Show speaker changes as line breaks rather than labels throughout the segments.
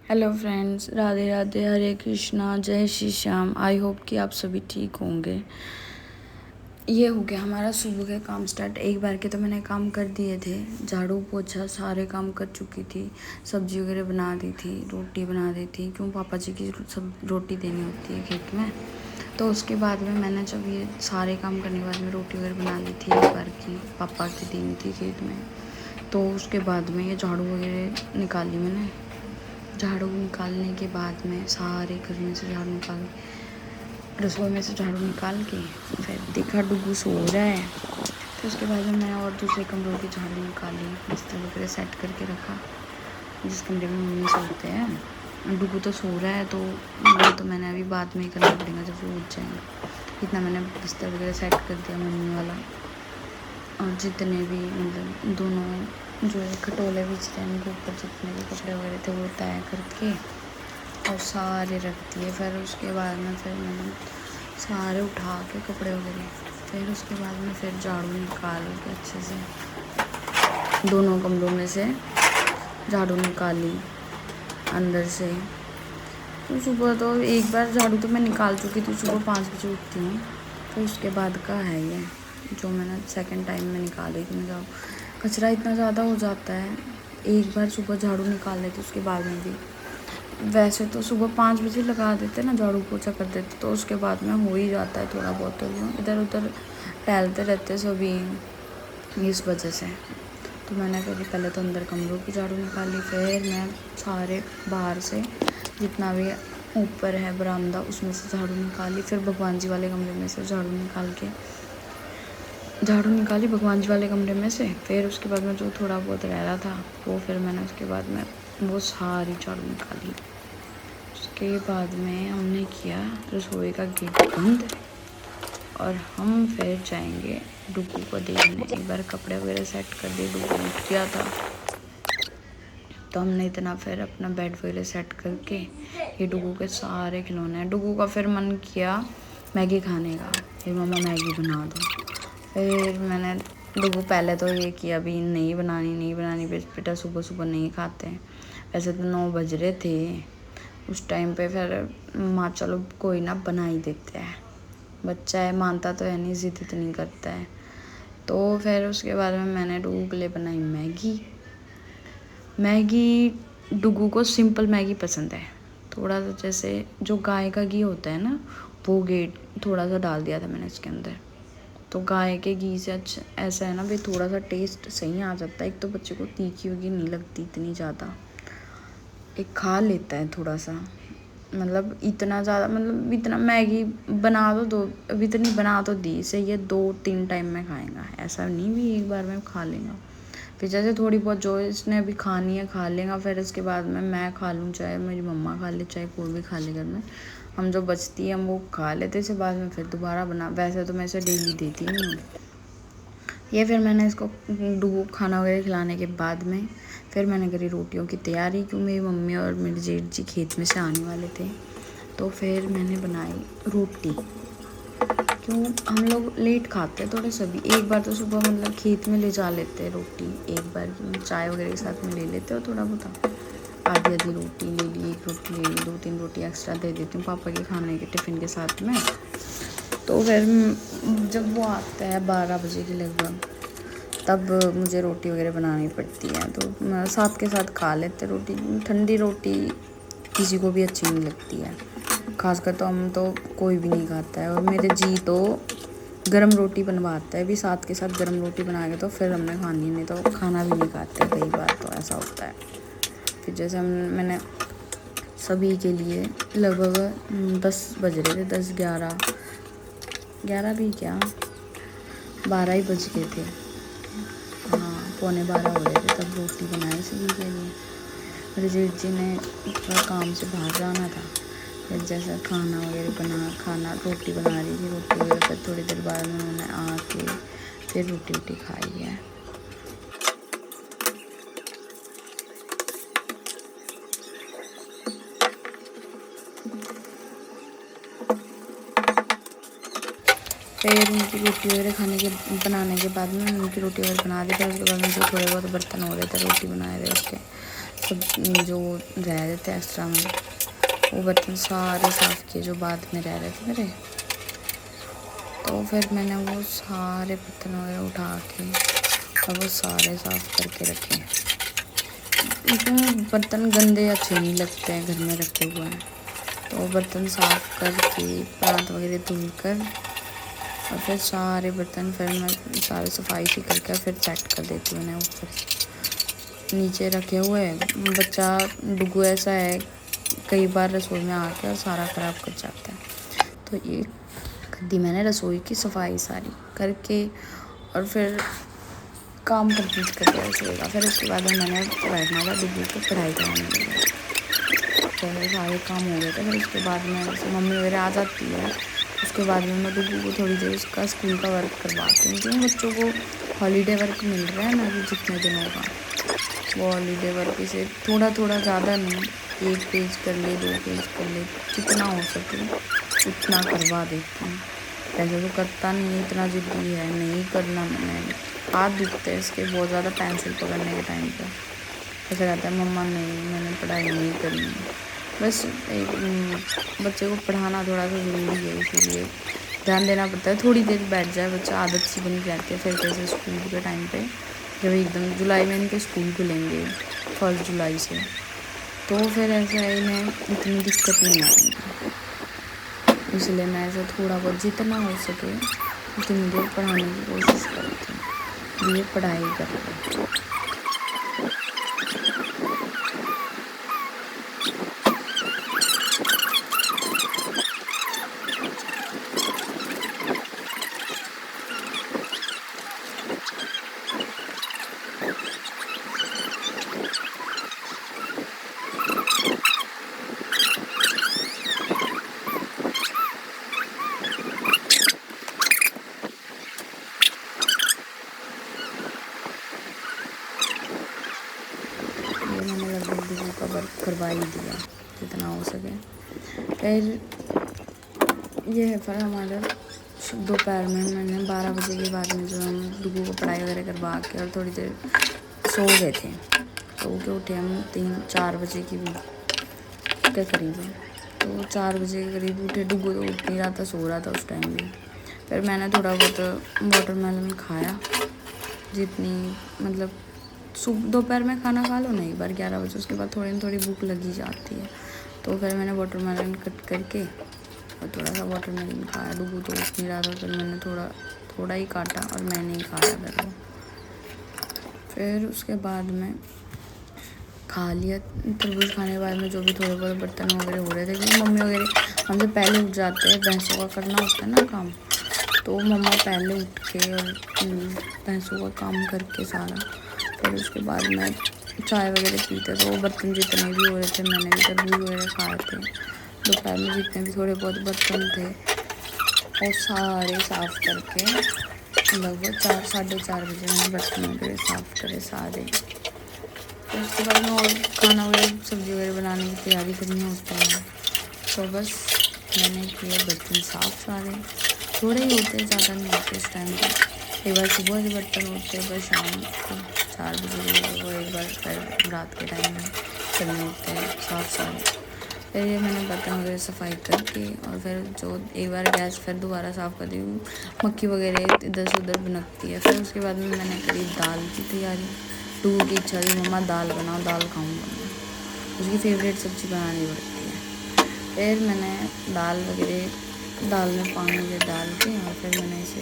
Hello friends, Radhe Radhe, हरे कृष्णा, जय Shri Shyam. I hope कि आप सभी ठीक होंगे। ये हो गया हमारा सुबह का काम स्टार्ट। एक बार के तो मैंने काम कर दिए थे, झाड़ू पोछा सारे काम कर चुकी थी, सब्जी वगैरह बना दी थी, रोटी बना दी थी, क्यों पापा जी की सब रोटी देनी होती है खेत में। तो उसके बाद में मैंने जब ये सारे काम करने के बाद में रोटी वगैरह बना ली थी, एक बार की पापा की देनी थी खेत में। तो उसके बाद में ये झाड़ू वगैरह निकाली मैंने। झाड़ू निकालने के बाद में सारे घर में से झाड़ू निकाल, रसोई में से झाड़ू निकाल के फिर देखा डुगू सो रहा है। तो उसके बाद में मैं और दूसरे कमरों की झाड़ू निकाली, बिस्तर वगैरह सेट करके रखा। जिस कमरे में मम्मी सोते हैं, डुगू तो सो रहा है, तो वो तो मैंने अभी बाद में ही करना पड़ेगा जब वो उठ जाएंगे। इतना मैंने बिस्तर वगैरह सेट कर दिया मम्मी वाला। और जितने भी मतलब दोनों जो है खटोले बिछते हैं उनके ऊपर जितने भी कपड़े वगैरह थे वो तय करके और सारे रख दिए। फिर उसके बाद में फिर मैंने सारे उठा के कपड़े वगैरह, फिर उसके बाद में फिर झाड़ू निकाल के अच्छे से दोनों कमरों में से झाड़ू निकाली अंदर से। तो सुबह तो एक बार झाड़ू तो मैं निकाल चुकी थी, सुबह 5 बजे उठती हूँ। तो उसके बाद का है ये जो मैंने सेकंड टाइम में निकाली थी। मतलब कचरा इतना ज़्यादा हो जाता है, एक बार सुबह झाड़ू निकाल लेती उसके बाद में भी। वैसे तो सुबह 5 बजे लगा देते ना, झाड़ू पोछा कर देते, तो उसके बाद में हो ही जाता है थोड़ा बहुत। तो इधर उधर टहलते रहते सभी, इस वजह से। तो मैंने फिर पहले तो अंदर कमरों की झाड़ू निकाली, फिर मैं सारे बाहर से जितना भी ऊपर है बरामदा उसमें से झाड़ू निकाली, फिर भगवान जी वाले कमरे में से झाड़ू निकाली भगवान जी वाले कमरे में से। फिर उसके बाद में जो थोड़ा बहुत रह रहा था वो फिर मैंने उसके बाद में वो सारी झाड़ू निकाली। उसके बाद में हमने किया रसोई का गेट बंद और हम फिर जाएंगे डुगू को देखने। एक बार कपड़े वगैरह सेट कर दिए, डुगू उठ गया था तो हमने इतना फिर अपना बेड वगैरह सेट करके, ये डुगू के सारे खिलौने हैं। डुगू का फिर मन किया मैगी खाने का, फिर मम्मा मैगी बना दो। फिर मैंने डुगू पहले तो ये किया अभी नहीं बनानी बेटा सुबह सुबह नहीं खाते हैं। वैसे तो 9 बज रहे थे उस टाइम पे, फिर माँ चलो कोई ना बना ही देते हैं, बच्चा है मानता तो है नहीं, ज़िद इतनी करता है। तो फिर उसके बाद में मैंने डुगू के लिए बनाई मैगी। डुगू को सिंपल मैगी पसंद है, थोड़ा सा जैसे जो गाय का घी होता है ना, वो थोड़ा सा डाल दिया था मैंने इसके अंदर। तो गाय के घी से अच्छा ऐसा है ना भाई, थोड़ा सा टेस्ट सही आ जाता है। एक तो बच्चे को तीखी वगी नहीं लगती इतनी ज़्यादा, एक खा लेता है थोड़ा सा, मतलब इतना ज़्यादा, मतलब इतना मैगी बना दो अब इतनी बना तो दी से ये 2-3 टाइम में खाएगा, ऐसा नहीं भी एक बार में खा लेगा। फिर जैसे थोड़ी बहुत जो इसने अभी खानी है खा लेगा, फिर इसके बाद में मैं खा लूँ, चाहे मेरी मम्मा खा ले, चाहे कोई भी खा ले घर में, हम जो बचती है हम वो खा लेते। इसके बाद में फिर दोबारा बना, वैसे तो मैं इसे डेली देती नहीं हूँ ये। फिर मैंने इसको डुगू खाना वगैरह खिलाने के बाद में फिर मैंने करी रोटियों की तैयारी, क्यों मेरी मम्मी और मेरे जेठ जी खेत में से आने वाले थे। तो फिर मैंने बनाई रोटी, क्यों हम लोग लेट खाते हैं थोड़े सभी। एक बार तो सुबह मतलब खेत में ले जा लेते हैं रोटी, एक बार चाय वगैरह के साथ में ले लेते हो थोड़ा बहुत, आधी रोटी ले ली, 1 रोटी ले ली, 2-3 रोटी एक्स्ट्रा दे देती हूँ पापा के खाने के टिफ़िन के साथ में। तो फिर जब वो आता है 12 बजे के लगभग, तब मुझे रोटी वगैरह बनानी पड़ती है। तो साथ के साथ खा लेते रोटी। ठंडी रोटी किसी को भी अच्छी नहीं लगती है, खासकर तो हम तो कोई भी नहीं खाता है। और मेरे जी तो गरम रोटी बनवाता है भी, साथ के साथ गरम रोटी बना के, तो फिर हमने खानी, नहीं तो खाना भी नहीं खाते कई बार, तो ऐसा होता है। फिर जैसे मैंने सभी के लिए लगभग 10 बज रहे थे, 10-11 भी क्या 12 ही बज गए थे, हाँ 11:15 हो रहे थे तब रोटी बनाई सभी के लिए। मेरे जेठ जी ने थोड़ा काम से बाहर जाना था, फिर जैसा खाना वगैरह रोटी बना रही थी, रोटी वगैरह फिर थोड़ी देर बाद में उन्होंने आके फिर रोटी खाई है। फिर उनकी रोटी वगैरह बनाने के बाद में उनकी रोटी वगैरह बना दी। फिर उसके बाद में जो थोड़े बहुत बर्तन हो रहे थे रोटी बनाए थे उसके सब जो रह रहे थे एक्स्ट्रा में, वो बर्तन सारे साफ़ किए जो बाद में रह रहे थे मेरे। तो फिर मैंने वो सारे बर्तन वगैरह उठा के और वो सारे साफ़ करके रखे। लेकिन बर्तन गंदे अच्छे नहीं लगते हैं घर में रखे हुए हैं, तो बर्तन साफ़ करके परात वगैरह धुलकर और फिर सारे बर्तन फिर मैं सारे सफाई सी करके फिर सेट कर देती हूँ। उन्हें ऊपर नीचे रखे हुए बच्चा डुगू ऐसा है, कई बार रसोई में आके और सारा ख़राब कर जाता है। तो ये गद्दी मैंने रसोई की सफाई सारी करके और फिर काम कंप्लीट कर दिया रसोई का। फिर उसके बाद मैंने बैठना था डुगू को पढ़ाई कराने के लिए। तो सारे काम हो गए थे। फिर उसके बाद में जैसे मम्मी वगैरह आ जाती है, उसके बाद में मैं डुगू को थोड़ी देर उसका स्कूल का वर्क करवाती हूँ, क्योंकि बच्चों को हॉलीडे वर्क मिल रहा है ना अभी जितने दिनों का, वो हॉलीडे वर्क से थोड़ा थोड़ा ज़्यादा नहीं, 1 पेज कर ले 2 पेज कर ले, जितना हो सके उतना करवा देती हूँ। ऐसे तो करता नहीं है, इतना ज़िद्दी है, नहीं करना। मैंने हाथ दुखते हैं इसके बहुत ज़्यादा पेंसिल पकड़ने के टाइम पर। ऐसा कहता है मम्मा नहीं, मैंने पढ़ाई नहीं करनी। बस एक बच्चे को पढ़ाना थोड़ा सा ज़रूरी है, इसीलिए ध्यान देना पड़ता है। थोड़ी देर बैठ जाए बच्चा, आदत सी बनी रहती है। फिर जैसे स्कूल के टाइम पे जब एकदम जुलाई में इनके स्कूल खुलेंगे 1 जुलाई से, तो फिर ऐसा इन्हें इतनी दिक्कत नहीं आएगी। इसलिए मैं ऐसा थोड़ा बहुत जितना हो सके उतनी देर पढ़ाने की कोशिश करती हूँ, ये पढ़ाई कर रहे हैं। मैंने लगभग डुगू का वर्क करवा ही दिया जितना हो सके। फिर ये है फिर हमारा दोपहर में मैंने 12 बजे के बाद में जो हम डुगू को पढ़ाई वगैरह करवा के और थोड़ी देर सो गए थे। सो के उठे हम 3-4 बजे के करीब। तो 4 बजे के करीब उठे। डुगू तो उठ नहीं रहा था, सो रहा था उस टाइम भी। फिर मैंने थोड़ा बहुत वाटरमेलन खाया, जितनी मतलब दोपहर में खाना खा लो ना एक बार 11 बजे, उसके बाद थोड़ी थोड़ी भूख लगी जाती है। तो फिर मैंने वाटरमेलन कट करके और थोड़ा सा वाटरमेलन खाया। डुगू तो उठ नहीं रहा था, फिर मैंने थोड़ा ही काटा और मैंने ही खाया फिर वो। फिर उसके बाद में खा लिया। तरबूज खाने के बाद में जो भी थोड़े बहुत बर्तन वगैरह हो रहे थे, क्योंकि मम्मी वगैरह हमसे पहले उठ जाते हैं, भैंसों का करना होता है ना काम, तो मम्मा पहले उठ के और भैंसों का काम करके सारा, फिर उसके बाद में चाय वगैरह पीते। तो वो बर्तन जितने भी हो रहे थे, मैंने भी तरबूज वगैरह खाए थे। दोपहर में जितने भी थोड़े बहुत बर्तन थे वो सारे साफ़ करके लगभग 4-4:30 बजे मैंने बर्तन वगैरह साफ़ करे सारे। फिर उसके बाद में और खाना वगैरह सब्ज़ी वगैरह बनाने की तैयारी करनी होती है। तो बस मैंने किए बर्तन साफ़ सारे, थोड़े ही होते, ज़्यादा नहीं होते इस टाइम पर। एक बार सुबह के बर्तन होते हैं, फिर शाम को 4 बजे वो एक बार फिर रात के टाइम में करने होते हैं साफ़ सारे। फिर ये मैंने बर्तन वगैरह सफाई करके और फिर जो एक बार गैस फिर दोबारा साफ़ कर दी, मक्खी वगैरह इधर से उधर भनकती है। फिर उसके बाद में मैंने करी दाल की तैयारी। डुगू की इच्छा थी मम्मा दाल बनाओ, दाल खाऊँगा, उसकी फेवरेट सब्ज़ी बनानी पड़ती है। फिर मैंने दाल में पानी वगैरह डाल के और फिर मैंने इसे,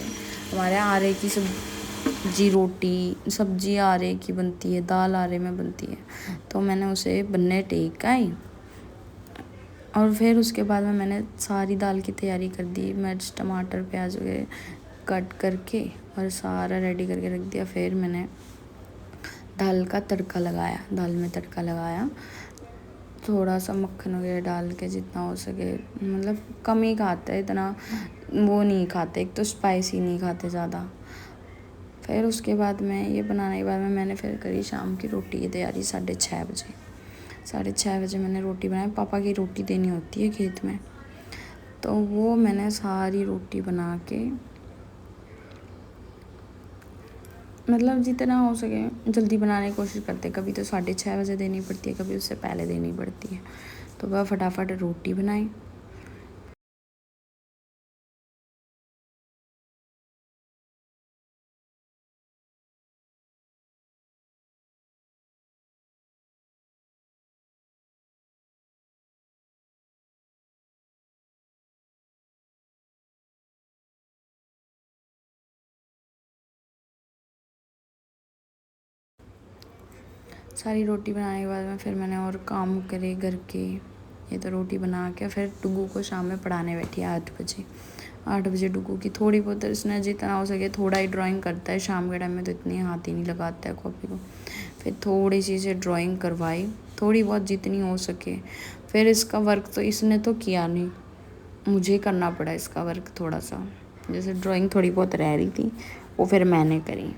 हमारे यहाँ आरे की सब्जी रोटी सब्जी आरे की बनती है, दाल आरे में बनती है, तो मैंने उसे बनने टेक आई। और फिर उसके बाद में मैंने सारी दाल की तैयारी कर दी, मिर्च टमाटर प्याज वगैरह कट करके और सारा रेडी करके रख दिया। फिर मैंने दाल में तड़का लगाया, थोड़ा सा मक्खन वगैरह डाल के, जितना हो सके, मतलब कम ही खाते हैं, इतना वो नहीं खाते, एक तो स्पाइसी नहीं खाते ज़्यादा। फिर उसके बाद में ये बनाने के बाद में मैंने फिर करी शाम की रोटी की तैयारी। 6:30 बजे मैंने रोटी बनाई। पापा की रोटी देनी होती है खेत में, तो वो मैंने सारी रोटी बना के मतलब जितना हो सके जल्दी बनाने की कोशिश करते हैं। कभी तो 6:30 बजे देनी पड़ती है, कभी उससे पहले देनी पड़ती है। तो वह फटाफट रोटी बनाई। सारी रोटी बनाने के बाद में फिर मैंने और काम करे घर के। ये तो रोटी बना के फिर डुगू को शाम में पढ़ाने बैठी 8 बजे। 8 बजे डुगू की थोड़ी बहुत इसने जितना हो सके थोड़ा ही ड्राइंग करता है। शाम के टाइम में तो इतनी हाथ ही नहीं लगाता है कॉपी को। फिर थोड़ी सी से ड्राइंग करवाई, थोड़ी बहुत जितनी हो सके। फिर इसका वर्क तो इसने तो किया नहीं, मुझे करना पड़ा इसका वर्क थोड़ा सा। जैसे ड्राइंग थोड़ी बहुत रह रही थी वो फिर मैंने करी।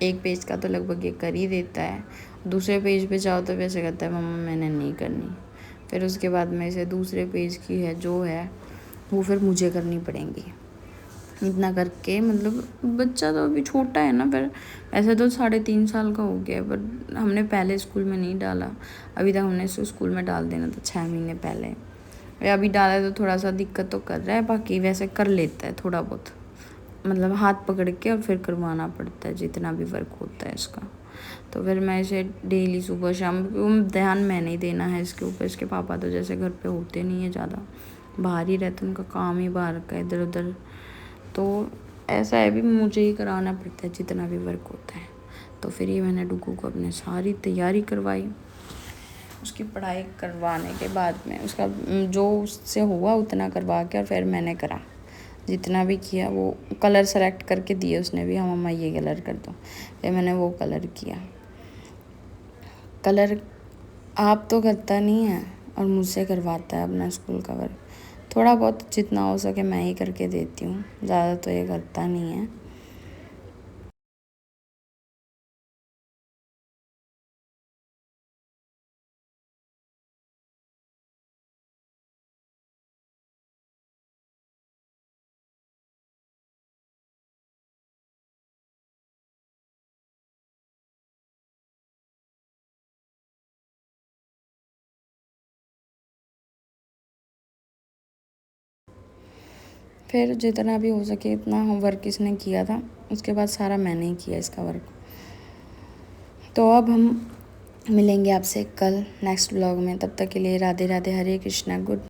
एक पेज का तो लगभग ये कर ही देता है। दूसरे पेज पे जाओ तो वैसे कहता है मम्मा मैंने नहीं करनी। फिर उसके बाद में इसे दूसरे पेज की है जो है वो फिर मुझे करनी पड़ेंगी। इतना करके मतलब बच्चा तो अभी छोटा है ना, पर ऐसे तो 3.5 साल का हो गया है, पर हमने पहले स्कूल में नहीं डाला। अभी तक हमने इसको स्कूल में डाल देना था 6 महीने पहले। अभी डाला है तो थोड़ा सा दिक्कत तो कर रहा है, बाकी वैसे कर लेता है थोड़ा बहुत। मतलब हाथ पकड़ के और फिर करवाना पड़ता है जितना भी वर्क होता है इसका। तो फिर मैं इसे डेली सुबह शाम ध्यान मैंने ही देना है इसके ऊपर। इसके पापा तो जैसे घर पे होते नहीं है ज़्यादा, बाहर ही रहते, उनका काम ही बाहर का इधर उधर। तो ऐसा है भी मुझे ही कराना पड़ता है जितना भी वर्क होता है। तो फिर ये मैंने डुगू को अपने सारी तैयारी करवाई। उसकी पढ़ाई करवाने के बाद में उसका जो उससे हुआ उतना करवा के और फिर मैंने करा जितना भी किया। वो कलर सेलेक्ट करके दिए उसने भी, हाँ मम्मा ये कलर कर दो। फिर मैंने वो कलर किया। कलर आप तो करता नहीं है और मुझसे करवाता है अपना स्कूल का वर्क। थोड़ा बहुत जितना हो सके मैं ही करके देती हूँ, ज़्यादा तो ये करता नहीं है। फिर जितना भी हो सके इतना होमवर्क इसने किया था। उसके बाद सारा मैंने ही किया इसका वर्क। तो अब हम मिलेंगे आपसे कल नेक्स्ट व्लॉग में। तब तक के लिए राधे राधे, हरे कृष्णा, गुड।